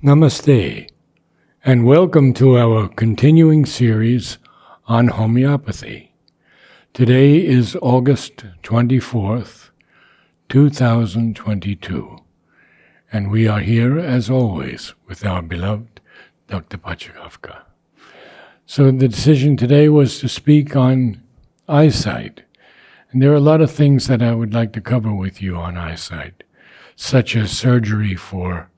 Namaste, and welcome to our continuing series on homeopathy. Today is August 24th, 2022, and we are here, as always, with our beloved Dr. Pachegaonkar. So the decision today was to speak on eyesight, and there are a lot of things that I would like to cover with you on eyesight, such as surgery for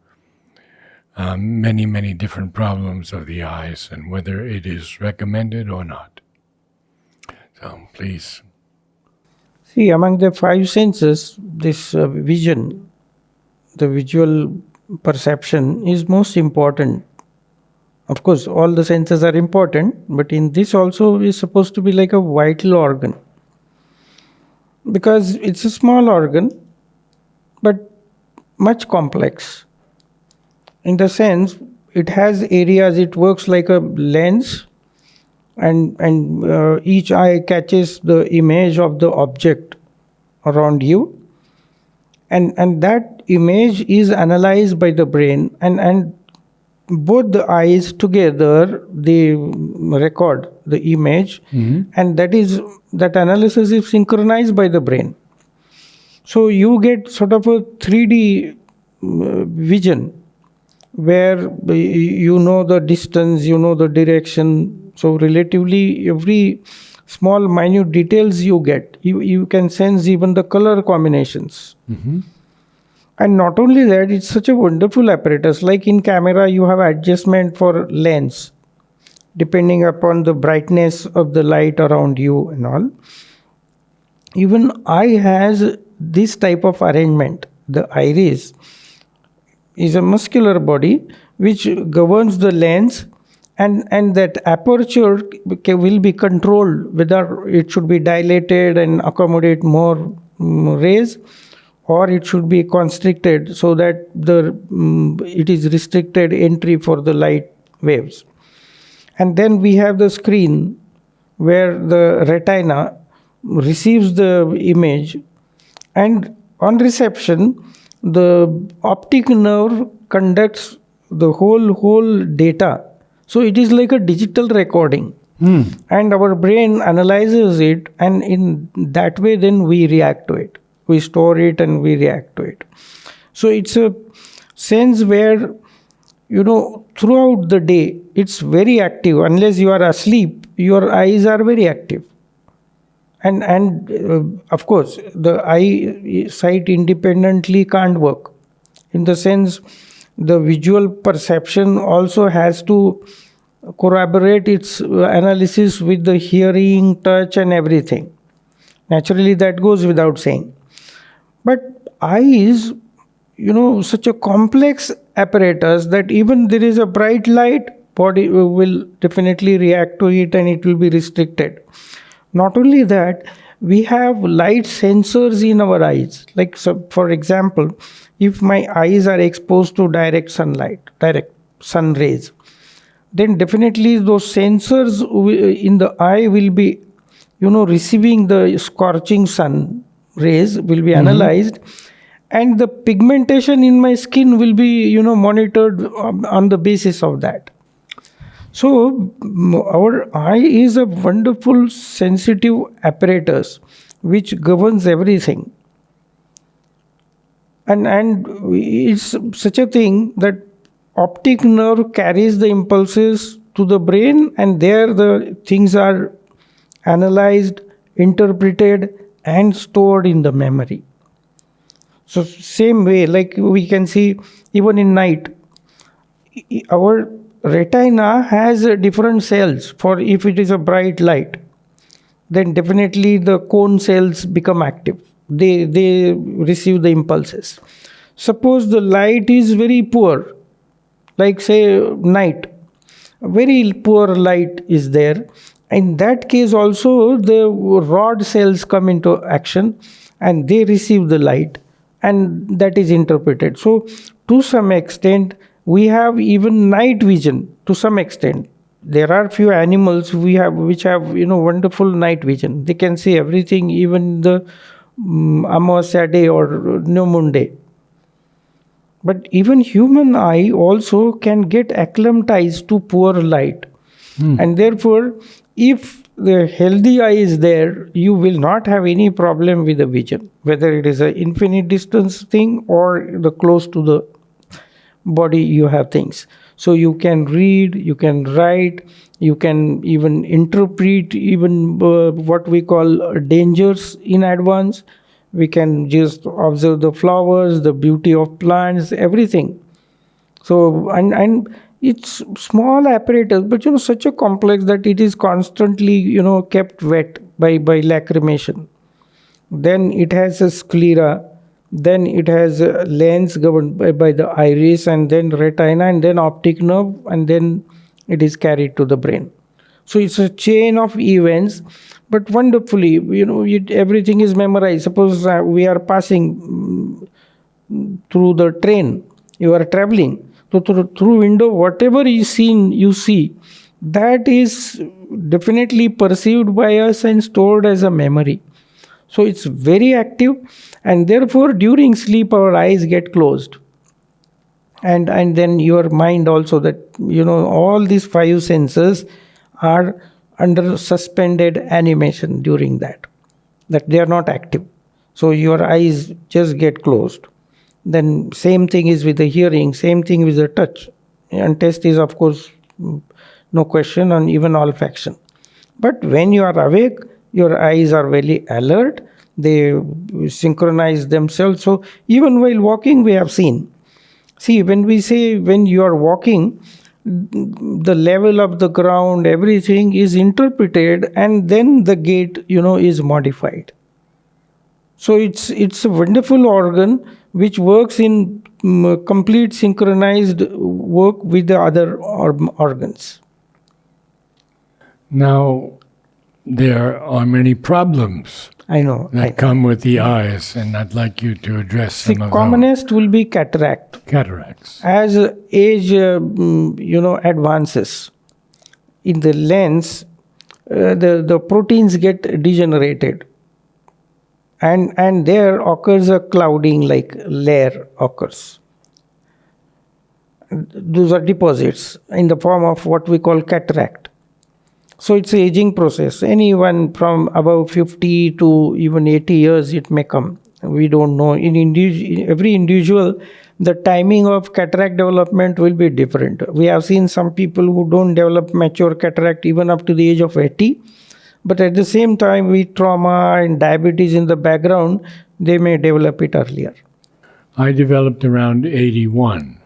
many different problems of the eyes and whether it is recommended or not. So please. See, among the five senses, this vision, the visual perception is most important. Of course, all the senses are important, but in this also is supposed to be like a vital organ. Because it's a small organ, but much complex. In the sense, it has areas, it works like a lens, and each eye catches the image of the object around you, and that image is analyzed by the brain, and both the eyes together, they record the image, and that analysis is synchronized by the brain. So you get sort of a 3D vision, where you know the distance, you know the direction. So relatively, every small minute details you get. You can sense even the color combinations. And not only that, it's such a wonderful apparatus. Like in camera, you have adjustment for lens, depending upon the brightness of the light around you and all. Even eye has this type of arrangement. The iris is a muscular body which governs the lens, and that aperture will be controlled whether it should be dilated and accommodate more rays, or it should be constricted so that it is restricted entry for the light waves. And then we have the screen where the retina receives the image, and on reception, the optic nerve conducts the whole data. So it is like a digital recording. And our brain analyzes it, and in that way then we react to it. We store it and we react to it. So it's a sense where, throughout the day, it's very active. Unless you are asleep, your eyes are very active. And of course, the eyesight independently can't work. In the sense, the visual perception also has to corroborate its analysis with the hearing, touch, and everything. Naturally, that goes without saying. But eye is, such a complex apparatus that even there is a bright light, body will definitely react to it and it will be restricted. Not only that, we have light sensors in our eyes. Like, so for example, if my eyes are exposed to direct sunlight, direct sun rays, then definitely those sensors in the eye will be, receiving the scorching sun rays, will be analyzed, and the pigmentation in my skin will be, monitored on the basis of that. So our eye is a wonderful sensitive apparatus which governs everything. And it's such a thing that optic nerve carries the impulses to the brain, and there the things are analyzed, interpreted, and stored in the memory. So same way, like we can see even in night, our retina has different cells. For if it is a bright light, then definitely the cone cells become active. They receive the impulses. Suppose the light is very poor, like say night, very poor light is there. In that case also, the rod cells come into action and they receive the light, and that is interpreted. So to some extent, we have even night vision to some extent. There are few animals which have wonderful night vision. They can see everything, even the Amavasya day or new moon day. But even human eye also can get acclimatized to poor light. And therefore, if the healthy eye is there, you will not have any problem with the vision, whether it is an infinite distance thing or the close to the body you have things. So you can read, you can write, you can even interpret even what we call dangers in advance. We can just observe the flowers, the beauty of plants, everything. So and it's small apparatus, but such a complex that it is constantly kept wet by lacrimation. Then it has a sclera, then it has a lens governed by the iris, and then retina, and then optic nerve, and then it is carried to the brain. So it's a chain of events, but wonderfully, everything is memorized. Suppose we are passing through the train, you are traveling. So through window, whatever is seen, you see, that is definitely perceived by us and stored as a memory. So it's very active, and therefore during sleep our eyes get closed. And then your mind also, that all these five senses are under suspended animation during that they are not active. So your eyes just get closed. Then same thing is with the hearing, same thing with the touch. And taste is, of course, no question, and even olfaction. But when you are awake, your eyes are very alert. They synchronize themselves. So even while walking, we have seen. See, when we say when you are walking, the level of the ground, everything is interpreted, and then the gait, is modified. So it's a wonderful organ which works in complete synchronized work with the other organs. Now, there are many problems I know. that come with the eyes, and I'd like you to address The some of commonest will be cataract. those. Cataracts. As age, advances in the lens, the proteins get degenerated, and there occurs a clouding, like layer occurs. Those are deposits in the form of what we call cataract. So it's an aging process. Anyone from above 50 to even 80 years, it may come. We don't know. In every individual, the timing of cataract development will be different. We have seen some people who don't develop mature cataract even up to the age of 80. But at the same time, with trauma and diabetes in the background, they may develop it earlier. I developed around 81,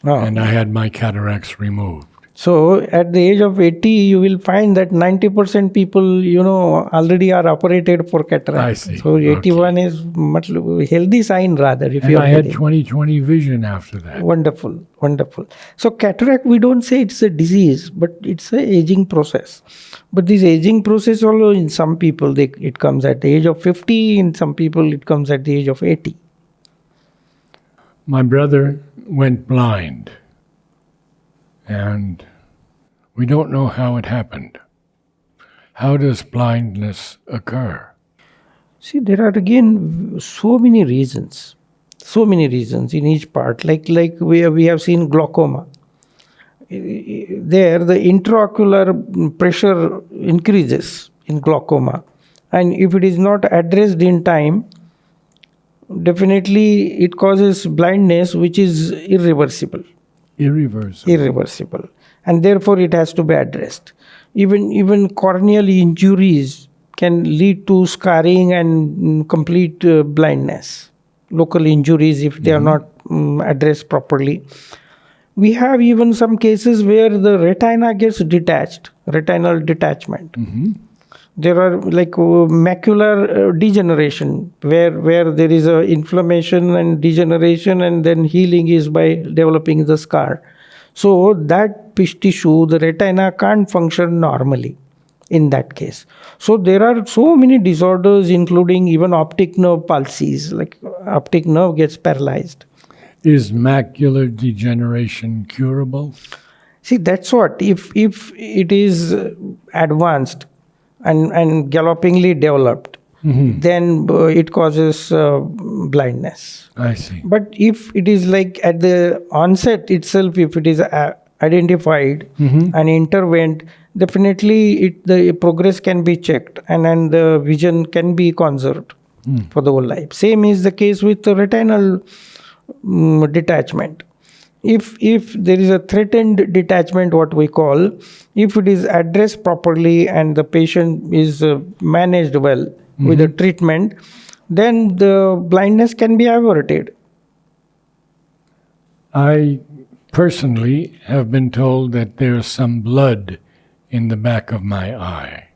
and I had my cataracts removed. So at the age of 80, you will find that 90% people, already are operated for cataract. I see. So 81 is much healthy sign rather. If And you I had 20/20 vision after that. Wonderful, wonderful. So cataract, we don't say it's a disease, but it's a aging process. But this aging process also, in some people, it comes at the age of 50. In some people, it comes at the age of 80. My brother went blind, and we don't know how it happened. How does blindness occur? See, there are again so many reasons in each part. Like we have seen glaucoma. There, the intraocular pressure increases in glaucoma, and if it is not addressed in time, definitely it causes blindness, which is irreversible. Irreversible, and therefore it has to be addressed. Even corneal injuries can lead to scarring and complete blindness. Local injuries, if they are not addressed properly. We have even some cases where the retina gets detached, retinal detachment. There are like macular degeneration, where there is a inflammation and degeneration, and then healing is by developing the scar. So that tissue, the retina, can't function normally in that case. So there are so many disorders, including even optic nerve palsies, like optic nerve gets paralyzed. Is macular degeneration curable? See, that's what. If it is advanced and gallopingly developed, then it causes blindness. I see. But if it is like at the onset itself, if it is identified and intervened, definitely the progress can be checked, and then the vision can be conserved for the whole life. Same is the case with the retinal detachment. If there is a threatened detachment, what we call, if it is addressed properly and the patient is managed well with the treatment, then the blindness can be averted. I personally have been told that there's some blood in the back of my eye,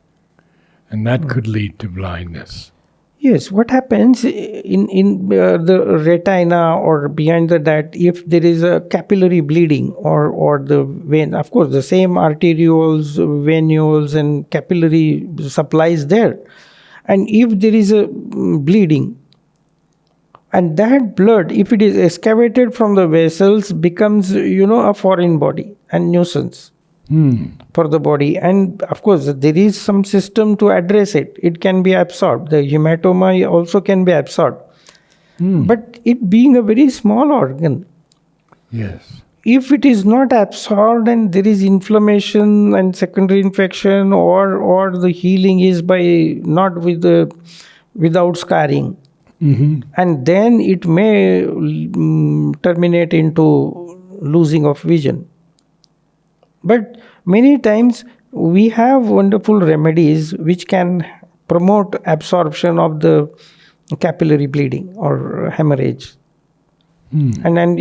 and that could lead to blindness. Yes, what happens in the retina or behind that, if there is a capillary bleeding or the vein, of course, the same arterioles, venules, and capillary supplies there. And if there is a bleeding, and that blood, if it is excavated from the vessels, becomes, a foreign body and nuisance for the body. And of course, there is some system to address it. It can be absorbed. The hematoma also can be absorbed. But it being a very small organ, Yes. if it is not absorbed and there is inflammation and secondary infection, or the healing is by not without scarring, and then it may terminate into losing of vision. But many times we have wonderful remedies which can promote absorption of the capillary bleeding or hemorrhage. And then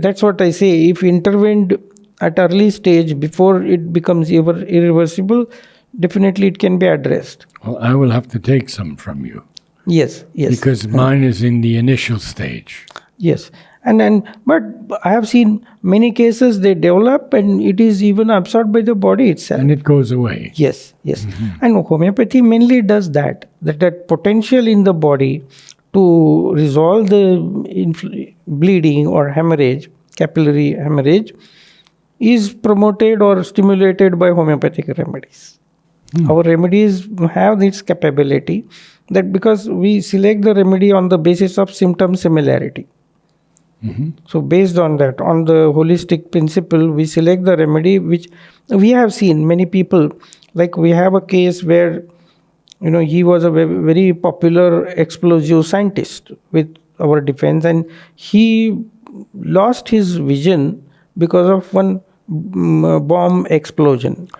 that's what I say, if intervened at early stage before it becomes irreversible, definitely it can be addressed. Well, I will have to take some from you. Yes. Because mine is in the initial stage. Yes. But I have seen many cases they develop and it is even absorbed by the body itself. And it goes away. Yes. And homeopathy mainly does that potential in the body to resolve the bleeding or hemorrhage, capillary hemorrhage, is promoted or stimulated by homeopathic remedies. Our remedies have this capability, that because we select the remedy on the basis of symptom similarity. So based on that, on the holistic principle, we select the remedy, which we have seen many people, like we have a case where, he was a very popular explosive scientist with our defense, and he lost his vision because of one bomb explosion.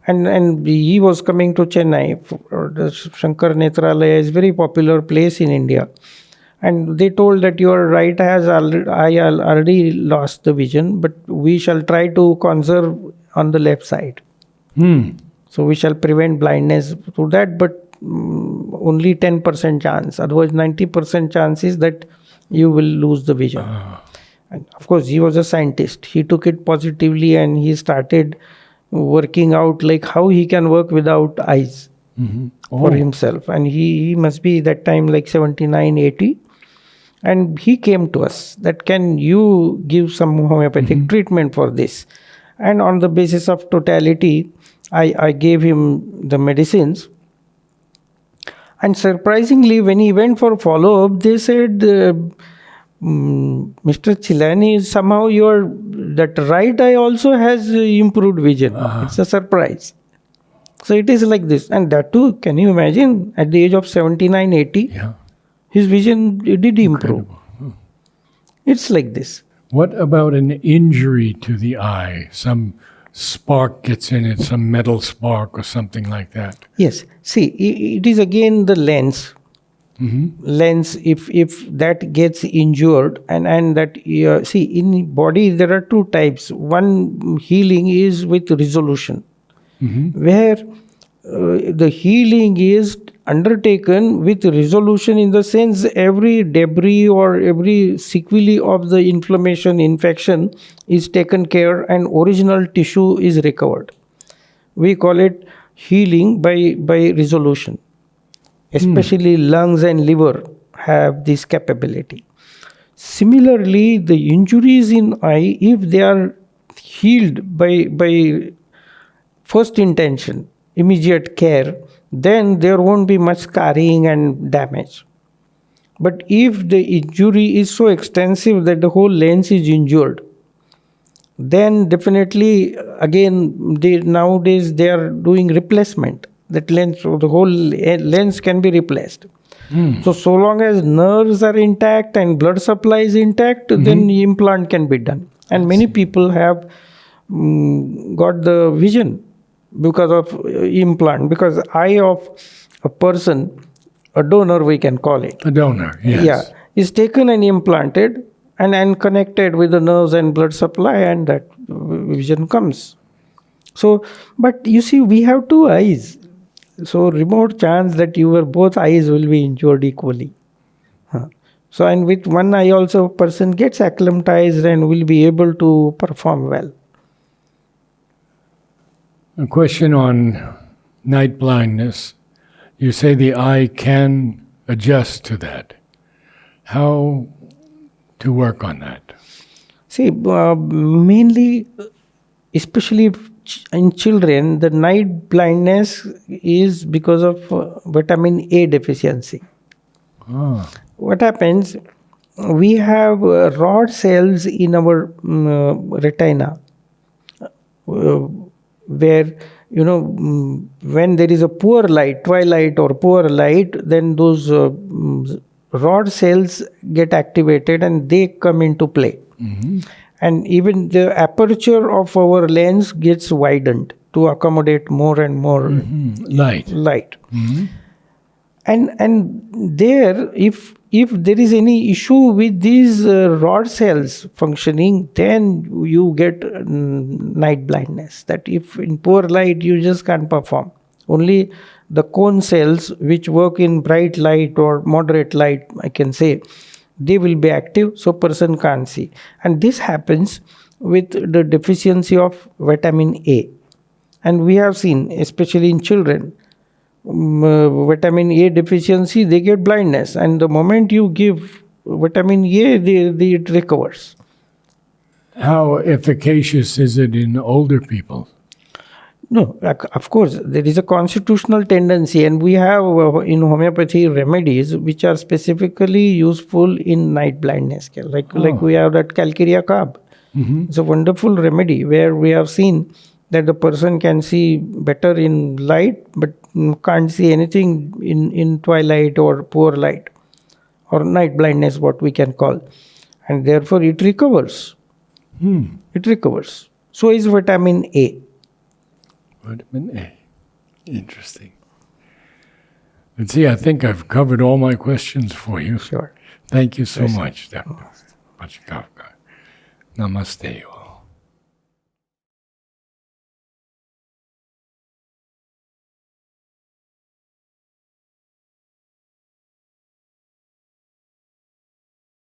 And he was coming to Chennai. The Shankar Netralaya is a very popular place in India. And they told that your right eye has already lost the vision, but we shall try to conserve on the left side. So we shall prevent blindness through that, but only 10% chance. Otherwise, 90% chance is that you will lose the vision. And of course, he was a scientist. He took it positively and he started working out like how he can work without eyes for himself. And he must be that time like 79, 80. And he came to us that, can you give some homeopathic treatment for this? And on the basis of totality, I gave him the medicines. And surprisingly, when he went for follow-up, they said, Mr. Chilani, somehow that right eye also has improved vision. It's a surprise. So it is like this. And that too, can you imagine, at the age of 79, 80, his vision did improve. It's like this. What about an injury to the eye? Some spark gets in it, some metal spark or something like that. Yes. See, it is again the lens. Lens, if that gets injured, and that, see, in body there are two types. One healing is with resolution, where the healing is undertaken with resolution, in the sense every debris or every sequelae of the inflammation, infection is taken care and original tissue is recovered. We call it healing by resolution. Especially lungs and liver have this capability. Similarly, the injuries in eye, if they are healed by first intention, immediate care, then there won't be much scarring and damage. But if the injury is so extensive that the whole lens is injured, then definitely again nowadays they are doing replacement. That lens, so the whole lens can be replaced. So long as nerves are intact and blood supply is intact, then the implant can be done. And many people have got the vision because of implant, because eye of a person, a donor we can call it. A donor, yes. Yeah, is taken and implanted and connected with the nerves and blood supply, and that vision comes. So, but you see, we have two eyes. So remote chance that your both eyes will be injured equally. So, and with one eye also person gets acclimatized and will be able to perform well. A question on night blindness. You say the eye can adjust to that. How to work on that? See, mainly, especially in children, the night blindness is because of vitamin A deficiency. What happens? We have rod cells in our retina, where when there is a poor light, twilight or poor light, then those rod cells get activated and they come into play. And even the aperture of our lens gets widened to accommodate more and more light. And there, if there is any issue with these rod cells functioning, then you get night blindness. That if in poor light you just can't perform. Only the cone cells which work in bright light or moderate light, I can say, they will be active, so person can't see. And this happens with the deficiency of vitamin A. And we have seen, especially in children, vitamin A deficiency, they get blindness. And the moment you give vitamin A, it recovers. How efficacious is it in older people? No, of course, there is a constitutional tendency, and we have in homeopathy remedies which are specifically useful in night blindness. Like we have that calcarea carb. It's a wonderful remedy where we have seen that the person can see better in light but can't see anything in twilight or poor light, or night blindness, what we can call. And therefore it recovers. It recovers. So is vitamin A. Vitamin A. Interesting. Let's see, I think I've covered all my questions for you. Sure. Thank you so much, Dr. Pachegaonkar. Namaste.